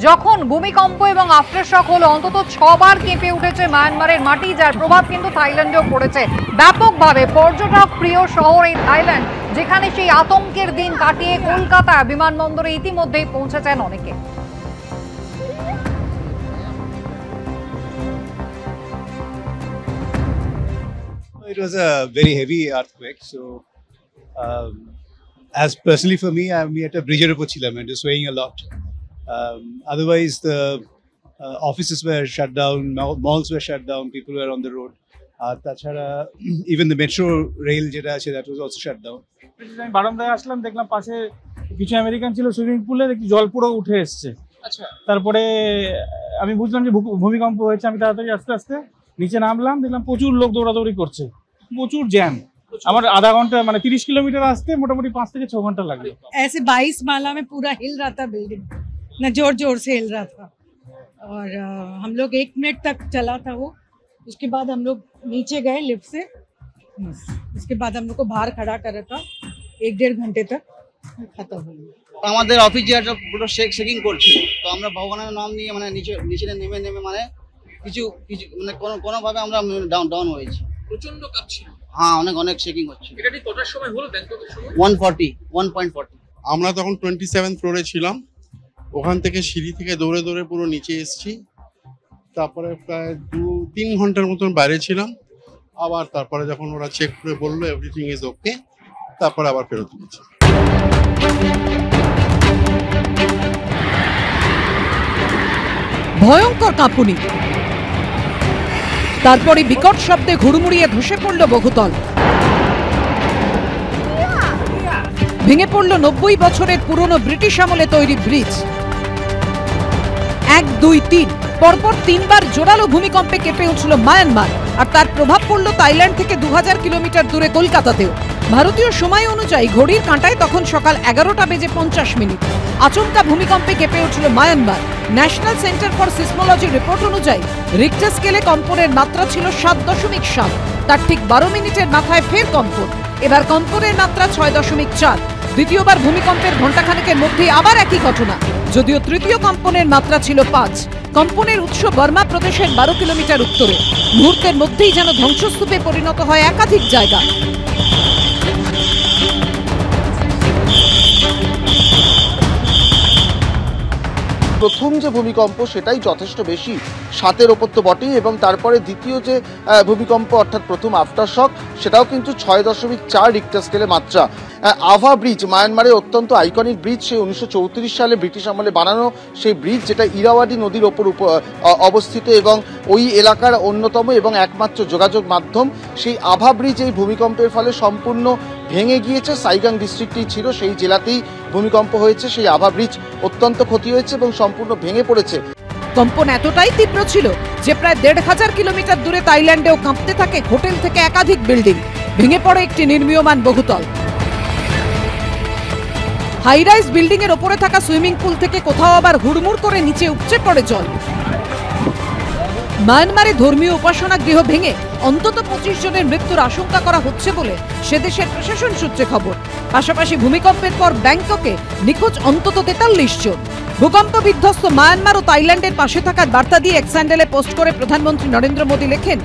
যখন ভূমিকম্প এবং আফটারশক হলো অন্তত 6 বার কেঁপে উঠেছে মায়ানমারের মাটি, যার প্রভাব কিন্তু থাইল্যান্ডেও পড়েছে ব্যাপকভাবে। পর্যটক প্রিয় শহর এই থাইল্যান্ড, যেখানে সেই আতঙ্কের দিন কাটিয়ে কলকাতা বিমানবন্দরে ইতিমধ্যেই পৌঁছেছেন অনেকে। It was a very heavy earthquake, so as personally for me, I'm at a bridge ছিলাম and it's swaying a lot. Otherwise, the offices were shut down, malls were shut down, people were on the road. তাছাড়া even the metro rail যেটা আছে that was also shut down. আমি বারান্দায় আসলাম, দেখলাম পাশে কিছু American ছিল সুইমিং পুলে, দেখি জল পুরো উঠে এসছে। আচ্ছা, তারপরে আমি বুঝলাম যে ভূমিকম্প হয়েছে। আমি তাড়াতাড়ি আস্তে আস্তে নিচে নামলাম, দেখলাম প্রচুর লোক দৌড়াদৌড়ি করছে, প্রচুর জ্যাম। আমার আধা ঘন্টা মানে 30 কিলোমিটার আসতে মোটামুটি 5 থেকে 6 ঘন্টা লাগে। ऐसे 22 माला में पूरा हिल रहा था बिल्डिंग, ना जोर जोर से हिल रहा था। और हम लोग 1 मिनट तक चला था वो। उसके बाद हम लोग नीचे गए लिफ्ट से, उसके बाद हम लोग को बाहर खड़ा करा था 1-1.5 घंटे तक, खत्म हो गया। আমাদের অফিস যেটা পুরো শেকিং করছিল, তো আমরা ভগবানের নাম নিয়ে মানে নিচে নেমে মানে কিছু মানে কোনোভাবে আমরা ডাউন হয়েছি। প্রচন্ড কাঁপছিল। হ্যাঁ, অনেক শেকিং হচ্ছে। এটা ঠিক কটার সময় হলো ব্যাংককের সময়? 1.40। আমরা তখন 27th ফ্লোরে ছিলাম। ওখান থেকে সিঁড়ি থেকে দৌড়ে পুরো নিচে এসেছি। তারপরে প্রায় 2-3 ঘন্টার মতন বাইরে ছিলাম। আবার তারপরে যখন ওরা চেক করে বললো এভরিথিং ইজ ওকে, তারপরে আবার ফেরত দিয়েছি। ভয়ঙ্কর কাঁপুনি, তারপরে বিকট শব্দে হুড়মুড়িয়ে ধসে পড়ল বহুতল। ভেঙে পড়ল 90 বছরের পুরনো ব্রিটিশ আমলে তৈরি ব্রিজ। 1, 2, 3 পরপর 3 বার জোরালো ভূমিকম্পে কেঁপে উঠল মায়ানমার, আর তার প্রভাব পড়ল থাইল্যান্ড থেকে 2000 কিলোমিটার দূরে কলকাতাতেও। ভারতীয় সময় অনুযায়ী ঘড়ির কাঁটায় তখন সকাল 11:50 আচমকা ভূমিকম্পে কেঁপে উঠল Myanmar. National centre for seismology report অনুযায়ী রিক্টার স্কেলে কম্পনের মাত্রা ছিল 7.7। তার ঠিক 12 মিনিটের মাথায় ফের কম্পন। এবার কম্পনের মাত্রা 6.4। দ্বিতীয়বার ভূমিকম্পের ঘণ্টাখানেকের মধ্যে আবার একই ঘটনা, যদিও তৃতীয় কম্পনের মাত্রা ছিল 5। কম্পনের উৎস বর্মা প্রদেশের 12 কিলোমিটার উত্তরে। মুহূর্তের মধ্যেই যেন ধ্বংসস্তূপে পরিণত হয় একাধিক জায়গা। প্রথম যে ভূমিকম্প সেটাই যথেষ্ট বেশি, 7-এর ওপর তো বটেই, এবং তারপরে দ্বিতীয় যে ভূমিকম্প অর্থাৎ প্রথম আফটারশক, সেটাও কিন্তু 6.4 রিক্টার স্কেলে মাত্রা। আভা ব্রিজ মায়ানমারের অত্যন্ত আইকনিক ব্রিজ, সেই 1934 সালে ব্রিটিশ আমলে বানানো সেই ব্রিজ, যেটা ইরাওয়াদি নদীর ওপর অবস্থিত এবং ওই এলাকার অন্যতম এবং একমাত্র যোগাযোগ মাধ্যম। সেই আভা ব্রিজ এই ভূমিকম্পের ফলে সম্পূর্ণ ভেঙে গিয়েছে। সাইগাং ডিস্ট্রিক্টেই ছিল, সেই জেলাতেই ভূমিকম্প হয়েছে। সেই আভা ব্রিজ অত্যন্ত ক্ষতি হয়েছে এবং সম্পূর্ণ ভেঙে পড়েছে। কম্পন এতটাই তীব্র ছিল যে প্রায় 1,500 কিলোমিটার দূরে থাইল্যান্ডেও কাঁপতে থাকে হোটেল থেকে একাধিক বিল্ডিং। ভেঙে পড়ে একটি নির্মীয়মান বহুতল। হাইরাইজ বিল্ডিং এর ওপরে থাকা সুইমিং পুল থেকে কোথাও আবার হুড়মুড় করে নিচে উপচে পড়ে জল। মায়ানমারে ধর্মীয় উপাসনা গৃহ ভেঙে অন্তত 25 জনের মৃত্যুর আশঙ্কা করা হচ্ছে বলে সে দেশের প্রশাসন সূত্রে খবর। পাশাপাশি ভূমিকম্পের পর ব্যাংককে নিখোঁজ অন্তত 43 জন। ভূকম্প বিধ্বস্ত মায়ানমার ও থাইল্যান্ডের পাশে থাকার বার্তা দিয়ে এক্স হ্যান্ডেলে পোস্ট করে প্রধানমন্ত্রী নরেন্দ্র মোদী লেখেন,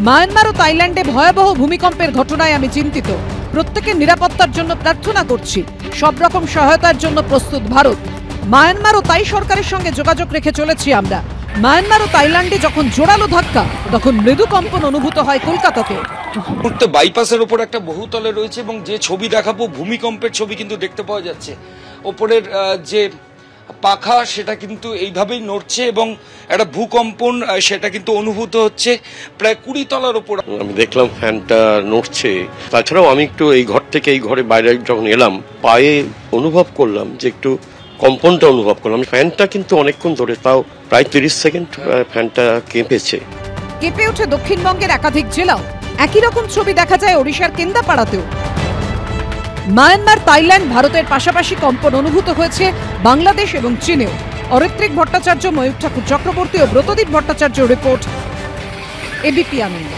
মায়ানমার ও থাইল্যান্ডে ভয়াবহ ভূমিকম্পের ঘটনায় আমি চিন্তিত। প্রত্যেকের নিরাপত্তার জন্য প্রার্থনা করছি। সব রকম সহায়তার জন্য প্রস্তুত ভারত। মায়ানমার ও তাই সরকারের সঙ্গে যোগাযোগ রেখে চলেছি আমরা। মায়ানমার ও থাইল্যান্ডে যখন জোরালো ধাক্কা, তখন মৃদু কম্পন অনুভূত হয় কলকাতাতে। মুহূর্তে বাইপাসের ওপর একটা বহুতলে রয়েছে এবং যে ছবি দেখাবো ভূমিকম্পের ছবি কিন্তু দেখতে পাওয়া যাচ্ছে। ওপরের যে পাখা সেটা কিন্তু এইভাবেই নড়ছে এবং একটা ভূকম্পন সেটা কিন্তু অনুভূত হচ্ছে প্রায় 20 তলার ওপর। আমি দেখলাম ফ্যানটা নড়ছে। তাছাড়াও আমি একটু এই ঘর থেকে এই ঘরে বাইরে যখন এলাম, পায়ে অনুভব করলাম যে একটু কম্পনটা অনুভব করলাম। ফ্যানটা কিন্তু অনেকক্ষণ ধরে, তাও প্রায় 30 সেকেন্ড ফ্যানটা কেঁপেছে। কেঁপে ওঠে দক্ষিণবঙ্গের একাধিক জেলাও। একই রকম ছবি দেখা যায় ওড়িশার কেন্দাপাড়াতেও। মায়ানমার, থাইল্যান্ড, ভারতের পাশাপাশি কম্পন অনুভূত হয়েছে বাংলাদেশ এবং চীনেও। অরিত্রিক ভট্টাচার্য, ময়ূর ঠাকুর চক্রবর্তী ও ব্রতদীপ ভট্টাচার্য রিপোর্ট, এবিপি আনন্দ।